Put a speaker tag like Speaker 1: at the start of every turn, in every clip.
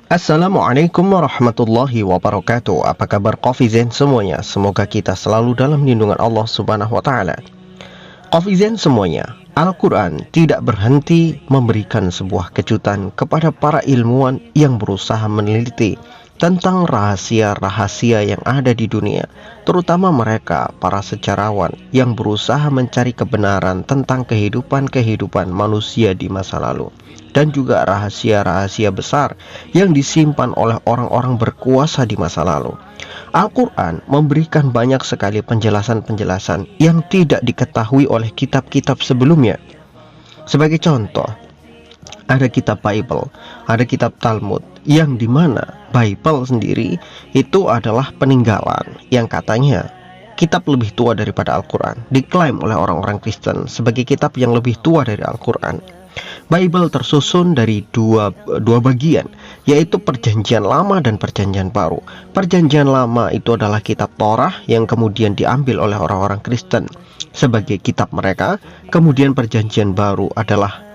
Speaker 1: Assalamualaikum warahmatullahi wabarakatuh. Apa kabar Kofizen semuanya? Semoga kita selalu dalam lindungan Allah subhanahu wa ta'ala. Kofizen semuanya, Al-Quran tidak berhenti memberikan sebuah kejutan kepada para ilmuwan yang berusaha meneliti tentang rahasia-rahasia yang ada di dunia, terutama mereka para sejarawan yang berusaha mencari kebenaran tentang kehidupan manusia di masa lalu, dan juga rahasia-rahasia besar yang disimpan oleh orang-orang berkuasa di masa lalu. Al-Quran memberikan banyak sekali penjelasan-penjelasan yang tidak diketahui oleh kitab-kitab sebelumnya. Sebagai contoh, ada kitab Bible, ada kitab Talmud, yang dimana Bible sendiri itu adalah peninggalan yang katanya kitab lebih tua daripada Al-Quran, diklaim oleh orang-orang Kristen sebagai kitab yang lebih tua dari Al-Quran. Bible tersusun dari dua bagian, yaitu Perjanjian Lama dan Perjanjian Baru. Perjanjian Lama itu adalah kitab Torah yang kemudian diambil oleh orang-orang Kristen sebagai kitab mereka. Kemudian Perjanjian Baru adalah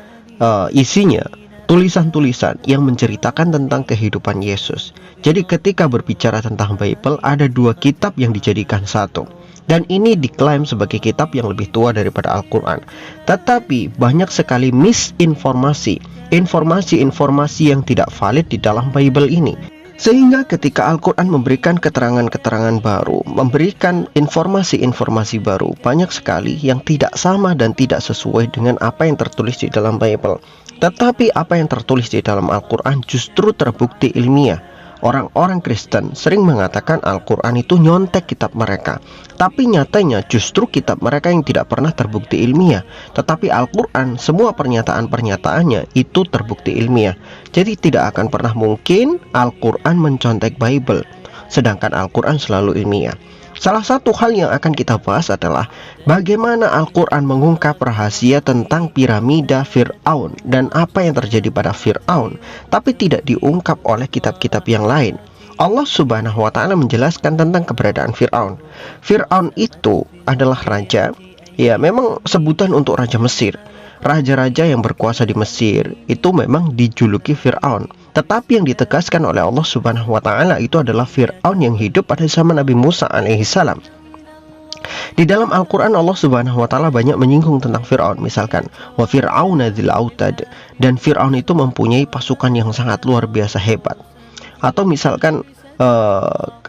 Speaker 1: isinya tulisan-tulisan yang menceritakan tentang kehidupan Yesus. Jadi ketika berbicara tentang Bible, ada dua kitab yang dijadikan satu, dan ini diklaim sebagai kitab yang lebih tua daripada Al-Quran. Tetapi banyak sekali misinformasi, informasi yang tidak valid di dalam Bible ini. Sehingga ketika Al-Quran memberikan keterangan-keterangan baru, memberikan informasi-informasi baru, banyak sekali yang tidak sama dan tidak sesuai dengan apa yang tertulis di dalam Bible. Tetapi apa yang tertulis di dalam Al-Quran justru terbukti ilmiah. Orang-orang Kristen sering mengatakan Al-Quran itu nyontek kitab mereka, tapi nyatanya justru kitab mereka yang tidak pernah terbukti ilmiah. Tetapi Al-Quran, semua pernyataan-pernyataannya itu terbukti ilmiah. Jadi tidak akan pernah mungkin Al-Quran mencontek Bible, sedangkan Al-Quran selalu ilmiah. Salah satu hal yang akan kita bahas adalah bagaimana Al-Quran mengungkap rahasia tentang piramida Fir'aun dan apa yang terjadi pada Fir'aun, tapi tidak diungkap oleh kitab-kitab yang lain. Allah subhanahu wa ta'ala menjelaskan tentang keberadaan Fir'aun. Fir'aun itu adalah raja, ya memang sebutan untuk raja Mesir. Raja-raja yang berkuasa di Mesir itu memang dijuluki Fir'aun. Tetapi yang ditegaskan oleh Allah subhanahu wa ta'ala itu adalah Fir'aun yang hidup pada zaman Nabi Musa alaihissalam. Di dalam Al-Quran Allah subhanahu wa ta'ala banyak menyinggung tentang Fir'aun. Misalkan wa fir'auna dzil autad, dan Fir'aun itu mempunyai pasukan yang sangat luar biasa hebat. Atau misalkan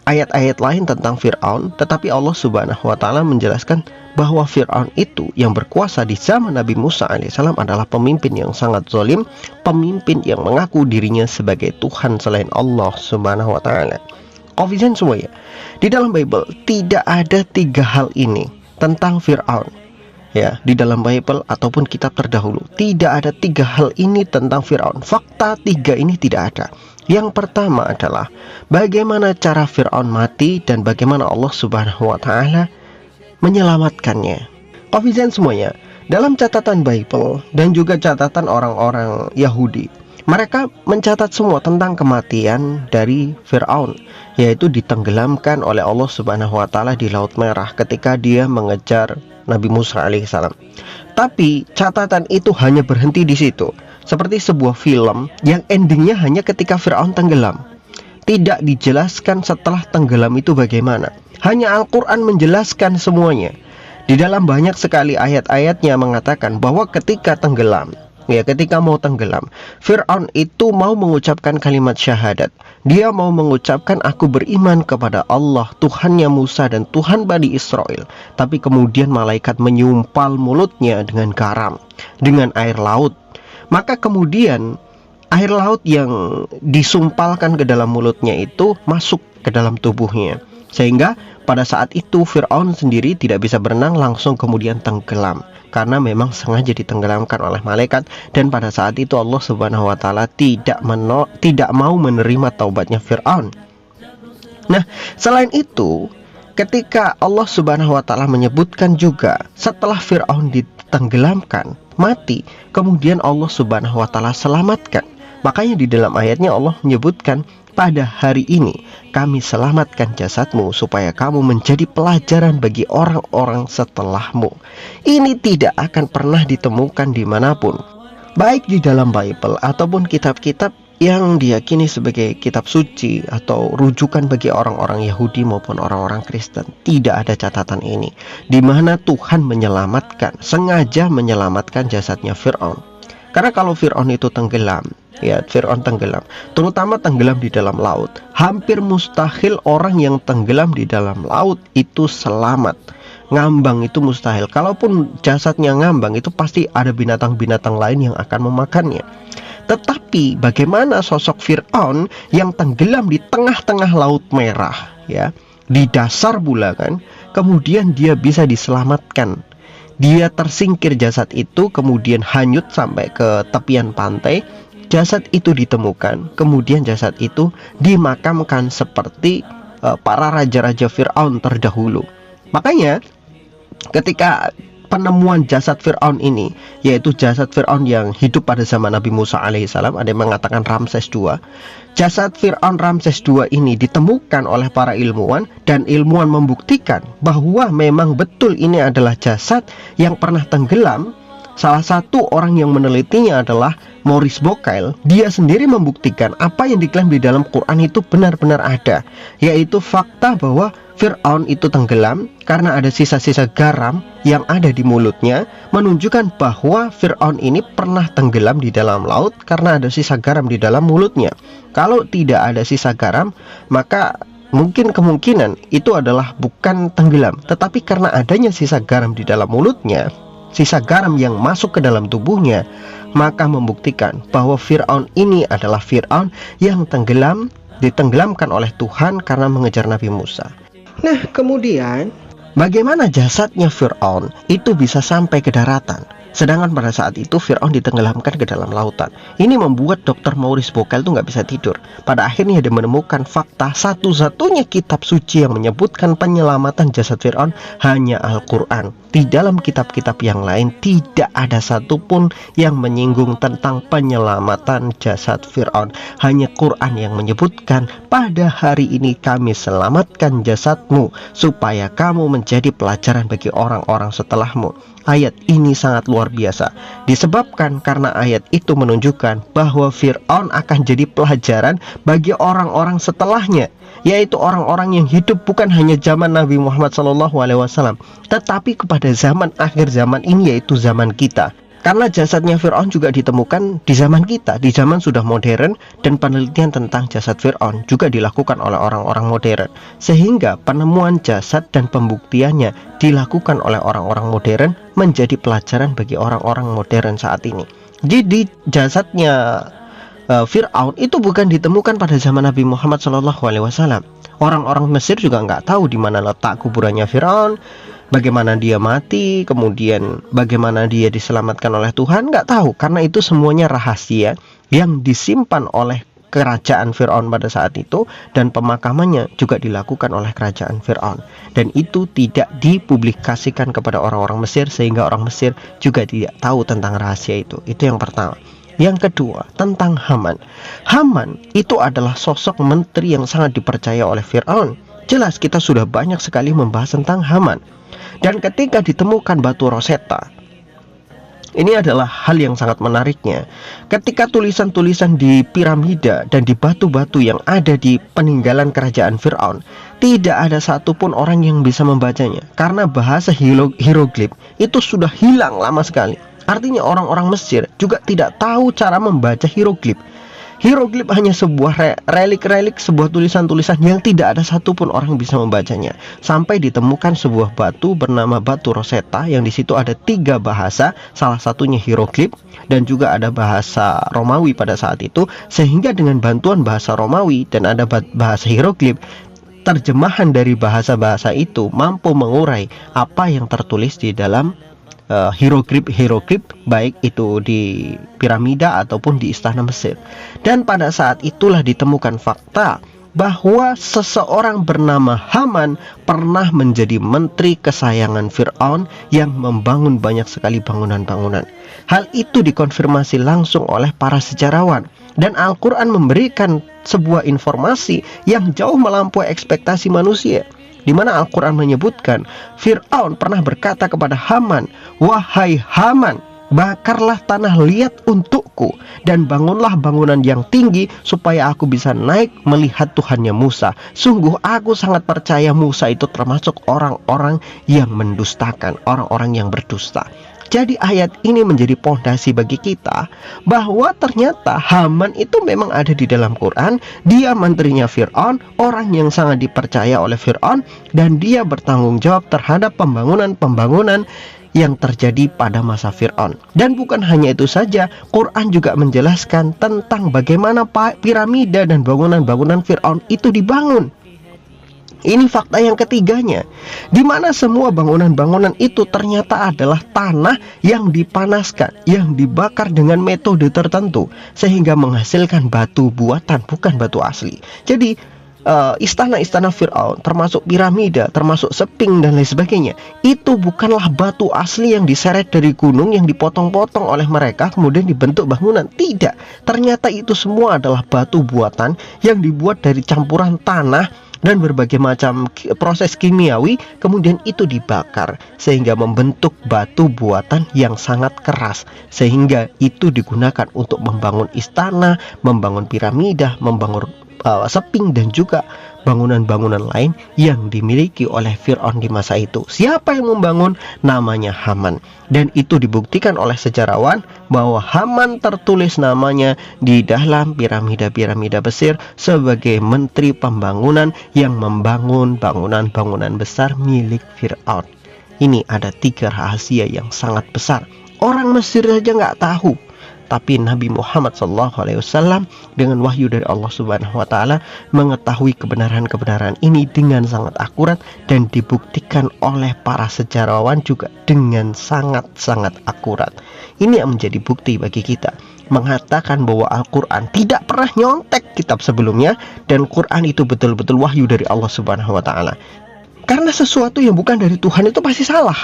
Speaker 1: ayat-ayat lain tentang Fir'aun, tetapi Allah subhanahu wa ta'ala menjelaskan bahwa Fir'aun itu yang berkuasa di zaman Nabi Musa alaihissalam adalah pemimpin yang sangat zalim, pemimpin yang mengaku dirinya sebagai Tuhan selain Allah subhanahu wa ta'ala. Kofizen semuanya, di dalam Bible tidak ada tiga hal ini tentang Fir'aun. Ya, di dalam Bible ataupun kitab terdahulu tidak ada tiga hal ini tentang Fir'aun. Fakta tiga ini tidak ada. Yang pertama adalah bagaimana cara Fir'aun mati dan bagaimana Allah subhanahu wa ta'ala menyelamatkannya. Kofizen semuanya, dalam catatan Bible dan juga catatan orang-orang Yahudi, mereka mencatat semua tentang kematian dari Fir'aun, yaitu ditenggelamkan oleh Allah subhanahu wa ta'ala di Laut Merah ketika dia mengejar Nabi Musa alaihissalam. Tapi catatan itu hanya berhenti di situ, seperti sebuah film yang endingnya hanya ketika Fir'aun tenggelam. Tidak dijelaskan setelah tenggelam itu bagaimana. Hanya Al-Quran menjelaskan semuanya. Di dalam banyak sekali ayat-ayatnya mengatakan bahwa ketika tenggelam, ya ketika mau tenggelam, Fir'aun itu mau mengucapkan kalimat syahadat. Dia mau mengucapkan aku beriman kepada Allah, Tuhannya Musa dan Tuhan Bani Israel. Tapi kemudian malaikat menyumpal mulutnya dengan garam, dengan air laut. Maka kemudian air laut yang disumpalkan ke dalam mulutnya itu masuk ke dalam tubuhnya, sehingga pada saat itu Fir'aun sendiri tidak bisa berenang, langsung kemudian tenggelam karena memang sengaja ditenggelamkan oleh malaikat. Dan pada saat itu Allah subhanahu wa ta'ala tidak mau menerima taubatnya Fir'aun. Nah, selain itu, ketika Allah subhanahu wa ta'ala menyebutkan juga setelah Fir'aun ditenggelamkan, mati, kemudian Allah subhanahu wa ta'ala selamatkan. Makanya di dalam ayatnya Allah menyebutkan, pada hari ini kami selamatkan jasadmu supaya kamu menjadi pelajaran bagi orang-orang setelahmu. Ini tidak akan pernah ditemukan dimanapun, baik di dalam Bible ataupun kitab-kitab yang diyakini sebagai kitab suci atau rujukan bagi orang-orang Yahudi maupun orang-orang Kristen. Tidak ada catatan ini, di mana Tuhan sengaja menyelamatkan jasadnya Fir'aun. Karena kalau Fir'aun itu tenggelam, terutama tenggelam di dalam laut, hampir mustahil orang yang tenggelam di dalam laut itu selamat. Ngambang itu mustahil. Kalaupun jasadnya ngambang, itu pasti ada binatang-binatang lain yang akan memakannya. Tetapi bagaimana sosok Fir'aun yang tenggelam di tengah-tengah Laut Merah, ya, di dasar bulakan, kemudian dia bisa diselamatkan. Dia tersingkir jasad itu, kemudian hanyut sampai ke tepian pantai. Jasad itu ditemukan, kemudian jasad itu dimakamkan seperti para raja-raja Fir'aun terdahulu. Makanya ketika penemuan jasad Fir'aun ini, yaitu jasad Fir'aun yang hidup pada zaman Nabi Musa alaihissalam, ada yang mengatakan Ramses II. Jasad Fir'aun Ramses II ini ditemukan oleh para ilmuwan, dan ilmuwan membuktikan bahwa memang betul ini adalah jasad yang pernah tenggelam. Salah satu orang yang menelitinya adalah Maurice Bucaille. Dia sendiri membuktikan apa yang diklaim di dalam Quran itu benar-benar ada, yaitu fakta bahwa Fir'aun itu tenggelam karena ada sisa-sisa garam yang ada di mulutnya, menunjukkan bahwa Fir'aun ini pernah tenggelam di dalam laut karena ada sisa garam di dalam mulutnya. Kalau tidak ada sisa garam, maka mungkin kemungkinan itu adalah bukan tenggelam, tetapi karena adanya sisa garam di dalam mulutnya, sisa garam yang masuk ke dalam tubuhnya, maka membuktikan bahwa Fir'aun ini adalah Fir'aun yang ditenggelamkan oleh Tuhan karena mengejar Nabi Musa. Nah, kemudian bagaimana jasadnya Fir'aun itu bisa sampai ke daratan, sedangkan pada saat itu Fir'aun ditenggelamkan ke dalam lautan. Ini membuat Dr. Maurice Bucaille itu nggak bisa tidur. Pada akhirnya dia menemukan fakta, satu-satunya kitab suci yang menyebutkan penyelamatan jasad Fir'aun hanya Al-Quran. Di dalam kitab-kitab yang lain tidak ada satupun yang menyinggung tentang penyelamatan jasad Fir'aun. Hanya Quran yang menyebutkan, pada hari ini kami selamatkan jasadmu supaya kamu menjadi pelajaran bagi orang-orang setelahmu. Ayat ini sangat luar biasa, disebabkan karena ayat itu menunjukkan bahwa Fir'aun akan jadi pelajaran bagi orang-orang setelahnya, yaitu orang-orang yang hidup bukan hanya zaman Nabi Muhammad SAW, tetapi kepada zaman akhir zaman ini, yaitu zaman kita. Karena jasadnya Fir'aun juga ditemukan di zaman kita, di zaman sudah modern, dan penelitian tentang jasad Fir'aun juga dilakukan oleh orang-orang modern, sehingga penemuan jasad dan pembuktiannya dilakukan oleh orang-orang modern menjadi pelajaran bagi orang-orang modern saat ini. Jadi jasadnya Fir'aun itu bukan ditemukan pada zaman Nabi Muhammad SAW. Orang-orang Mesir juga nggak tahu di mana letak kuburannya Fir'aun, bagaimana dia mati, kemudian bagaimana dia diselamatkan oleh Tuhan, nggak tahu, karena itu semuanya rahasia yang disimpan oleh kerajaan Fir'aun pada saat itu, dan pemakamannya juga dilakukan oleh kerajaan Fir'aun, dan itu tidak dipublikasikan kepada orang-orang Mesir, sehingga orang Mesir juga tidak tahu tentang rahasia itu. Itu yang pertama. Yang kedua, tentang Haman. Haman itu adalah sosok menteri yang sangat dipercaya oleh Fir'aun. Jelas kita sudah banyak sekali membahas tentang Haman. Dan ketika ditemukan batu Rosetta, ini adalah hal yang sangat menariknya. Ketika tulisan-tulisan di piramida dan di batu-batu yang ada di peninggalan kerajaan Fir'aun, tidak ada satupun orang yang bisa membacanya, karena bahasa hieroglif itu sudah hilang lama sekali. Artinya orang-orang Mesir juga tidak tahu cara membaca hieroglif. Hieroglif hanya sebuah relik-relik, sebuah tulisan-tulisan yang tidak ada satupun orang yang bisa membacanya. Sampai ditemukan sebuah batu bernama batu Rosetta, yang di situ ada 3 bahasa, salah satunya hieroglif, dan juga ada bahasa Romawi pada saat itu. Sehingga dengan bantuan bahasa Romawi dan ada bahasa hieroglif, terjemahan dari bahasa-bahasa itu mampu mengurai apa yang tertulis di dalam hieroglif baik itu di piramida ataupun di istana Mesir. Dan pada saat itulah ditemukan fakta bahwa seseorang bernama Haman pernah menjadi menteri kesayangan Fir'aun yang membangun banyak sekali bangunan-bangunan. Hal itu dikonfirmasi langsung oleh para sejarawan, dan Al-Quran memberikan sebuah informasi yang jauh melampaui ekspektasi manusia, di mana Al-Quran menyebutkan Fir'aun pernah berkata kepada Haman, "Wahai Haman, Bakarlah tanah liat untukku, dan bangunlah bangunan yang tinggi, supaya aku bisa naik melihat Tuhannya Musa. Sungguh aku sangat percaya Musa itu termasuk orang-orang yang mendustakan, orang-orang yang berdusta. Jadi ayat ini menjadi pondasi bagi kita bahwa ternyata Haman itu memang ada di dalam Quran. Dia menterinya Fir'aun, orang yang sangat dipercaya oleh Fir'aun, dan dia bertanggung jawab terhadap pembangunan yang terjadi pada masa Fir'aun. Dan bukan hanya itu saja, Quran juga menjelaskan tentang bagaimana piramida dan bangunan-bangunan Fir'aun itu dibangun. Ini fakta yang ketiganya, di mana semua bangunan-bangunan itu ternyata adalah tanah yang dipanaskan, yang dibakar dengan metode tertentu, sehingga menghasilkan batu buatan, bukan batu asli. Jadi istana-istana Fir'aun, termasuk piramida, termasuk seping dan lain sebagainya, itu bukanlah batu asli yang diseret dari gunung, yang dipotong-potong oleh mereka kemudian dibentuk bangunan. Tidak, ternyata itu semua adalah batu buatan yang dibuat dari campuran tanah dan berbagai macam proses kimiawi, kemudian itu dibakar sehingga membentuk batu buatan yang sangat keras, sehingga itu digunakan untuk membangun istana, membangun piramida, membangun seping, dan juga bangunan-bangunan lain yang dimiliki oleh Fir'aun di masa itu. Siapa yang membangun? Namanya Haman. Dan itu dibuktikan oleh sejarawan bahwa Haman tertulis namanya di dalam piramida-piramida Mesir sebagai menteri pembangunan yang membangun bangunan-bangunan besar milik Fir'aun. Ini ada 3 rahasia yang sangat besar. Orang Mesir saja nggak tahu, tapi Nabi Muhammad SAW dengan wahyu dari Allah Subhanahu wa Ta'ala mengetahui kebenaran-kebenaran ini dengan sangat akurat, dan dibuktikan oleh para sejarawan juga dengan sangat-sangat akurat. Ini yang menjadi bukti bagi kita, mengatakan bahwa Al-Quran tidak pernah nyontek kitab sebelumnya, dan Quran itu betul-betul wahyu dari Allah Subhanahu wa Ta'ala. Karena sesuatu yang bukan dari Tuhan itu pasti salah.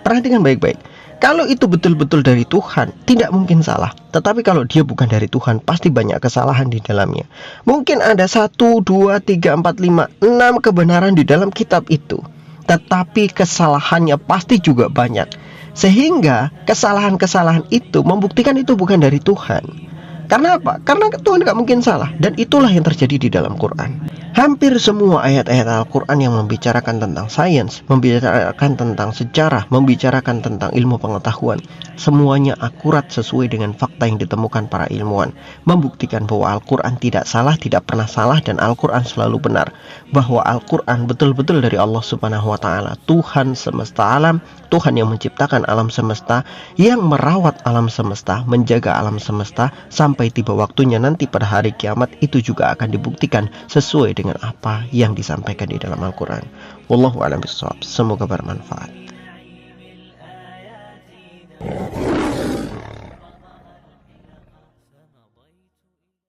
Speaker 1: Perhatikan baik-baik. Kalau itu betul-betul dari Tuhan, tidak mungkin salah. Tetapi kalau dia bukan dari Tuhan, pasti banyak kesalahan di dalamnya. Mungkin ada 1, 2, 3, 4, 5, 6 kebenaran di dalam kitab itu, tetapi kesalahannya pasti juga banyak. Sehingga kesalahan-kesalahan itu membuktikan itu bukan dari Tuhan. Karena apa? Karena Tuhan gak mungkin salah. Dan itulah yang terjadi di dalam Quran. Hampir semua ayat-ayat Al-Quran yang membicarakan tentang sains, membicarakan tentang sejarah, membicarakan tentang ilmu pengetahuan, semuanya akurat sesuai dengan fakta yang ditemukan para ilmuwan, membuktikan bahwa Al-Quran tidak salah, tidak pernah salah, dan Al-Quran selalu benar. Bahwa Al-Quran betul-betul dari Allah Subhanahu wa Ta'ala, Tuhan semesta alam, Tuhan yang menciptakan alam semesta, yang merawat alam semesta, menjaga alam semesta, sampai tiba waktunya nanti pada hari kiamat. Itu juga akan dibuktikan sesuai dengan apa yang disampaikan di dalam Al-Quran. Wallahu a'lam bishawab. Semoga bermanfaat.